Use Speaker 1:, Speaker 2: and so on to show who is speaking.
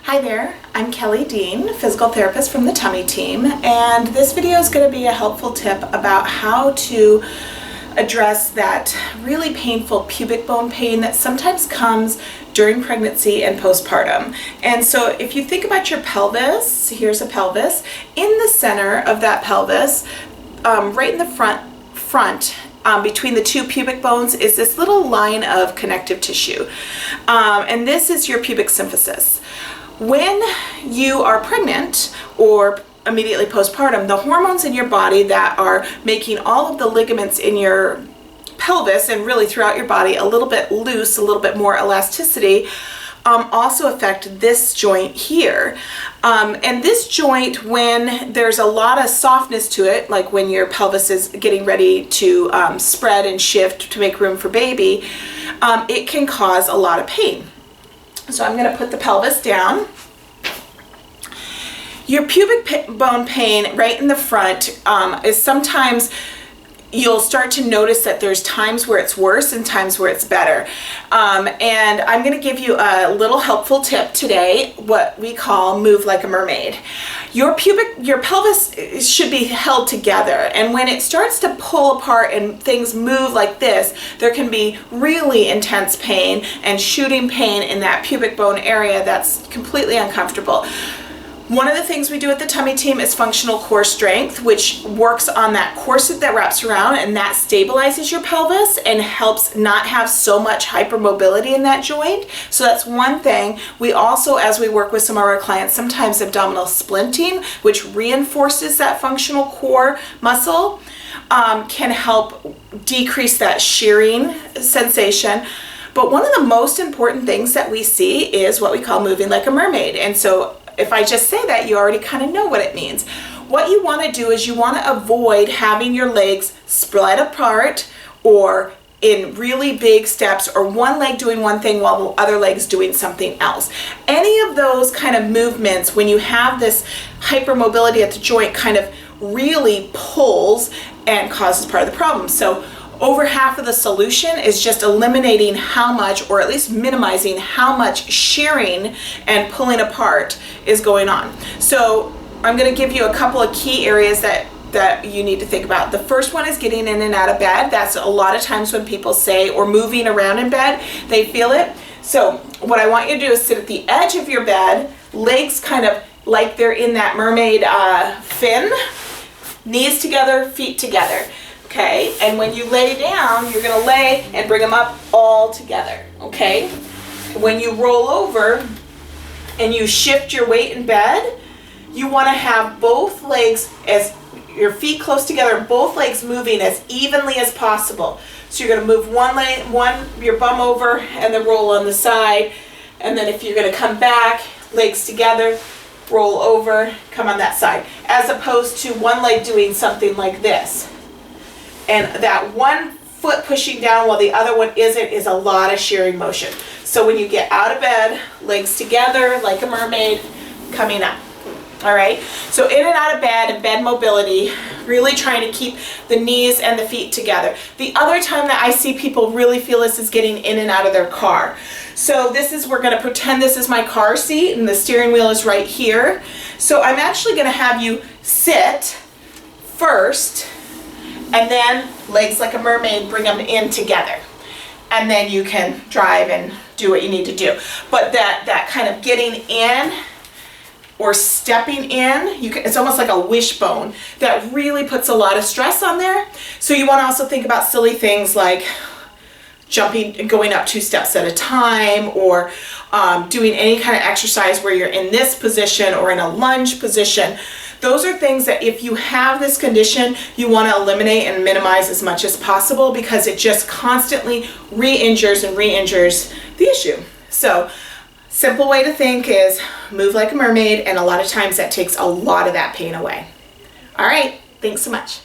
Speaker 1: Hi there, I'm Kelly Dean, physical therapist from the Tummy Team, and this video is going to be a helpful tip about how to address that really painful pubic bone pain that sometimes comes during pregnancy and postpartum. And so if you think about your pelvis, here's a pelvis, in the center of that pelvis, right in the front between the two pubic bones is this little line of connective tissue, and this is your pubic symphysis. When you are pregnant or immediately postpartum, the hormones in your body that are making all of the ligaments in your pelvis and really throughout your body a little bit loose, a little bit more elasticity, also affect this joint here. And this joint, when there's a lot of softness to it, like when your pelvis is getting ready to spread and shift to make room for baby, it can cause a lot of pain. So I'm going to put the pelvis down. Your pubic bone pain right in the front is sometimes you'll start to notice that there's times where it's worse and times where it's better. And I'm going to give you a little helpful tip today, what we call move like a mermaid. Your pelvis should be held together, and when it starts to pull apart and things move like this, there can be really intense pain and shooting pain in that pubic bone area that's completely uncomfortable. One of the things we do at the Tummy Team is functional core strength, which works on that corset that wraps around, and that stabilizes your pelvis and helps not have so much hypermobility in that joint. So that's one thing. We also, as we work with some of our clients, sometimes abdominal splinting, which reinforces that functional core muscle, can help decrease that shearing sensation. But one of the most important things that we see is what we call moving like a mermaid. And so if I just say that, you already kind of know what it means. What you want to do is you want to avoid having your legs spread apart or in really big steps, or one leg doing one thing while the other leg's doing something else. Any of those kind of movements, when you have this hypermobility at the joint, kind of really pulls and causes part of the problem. So over half of the solution is just eliminating how much, or at least minimizing how much shearing and pulling apart is going on. So I'm going to give you a couple of key areas that you need to think about. The first one is getting in and out of bed. That's a lot of times when people say, or moving around in bed, they feel it. So what I want you to do is sit at the edge of your bed, legs kind of like they're in that mermaid fin, knees together, feet together. Okay, and when you lay down, you're going to lay and bring them up all together, okay? When you roll over and you shift your weight in bed, you want to have both legs, as your feet close together, both legs moving as evenly as possible. So you're going to move your bum over and then roll on the side, and then if you're going to come back, legs together, roll over, come on that side, as opposed to one leg doing something like this. And that one foot pushing down while the other one isn't is a lot of shearing motion. So when you get out of bed, legs together like a mermaid, coming up. All right, so in and out of bed and bed mobility, really trying to keep the knees and the feet together. The other time that I see people really feel this is getting in and out of their car. So we're going to pretend this is my car seat and the steering wheel is right here. So I'm actually going to have you sit first, and then legs like a mermaid, bring them in together. And then you can drive and do what you need to do. But that kind of getting in or stepping in, it's almost like a wishbone that really puts a lot of stress on there. So you want to also think about silly things like jumping and going up 2 steps at a time, or doing any kind of exercise where you're in this position or in a lunge position. Those are things that if you have this condition, you want to eliminate and minimize as much as possible, because it just constantly re-injures and re-injures the issue. So simple way to think is move like a mermaid, and a lot of times that takes a lot of that pain away. All right, thanks so much.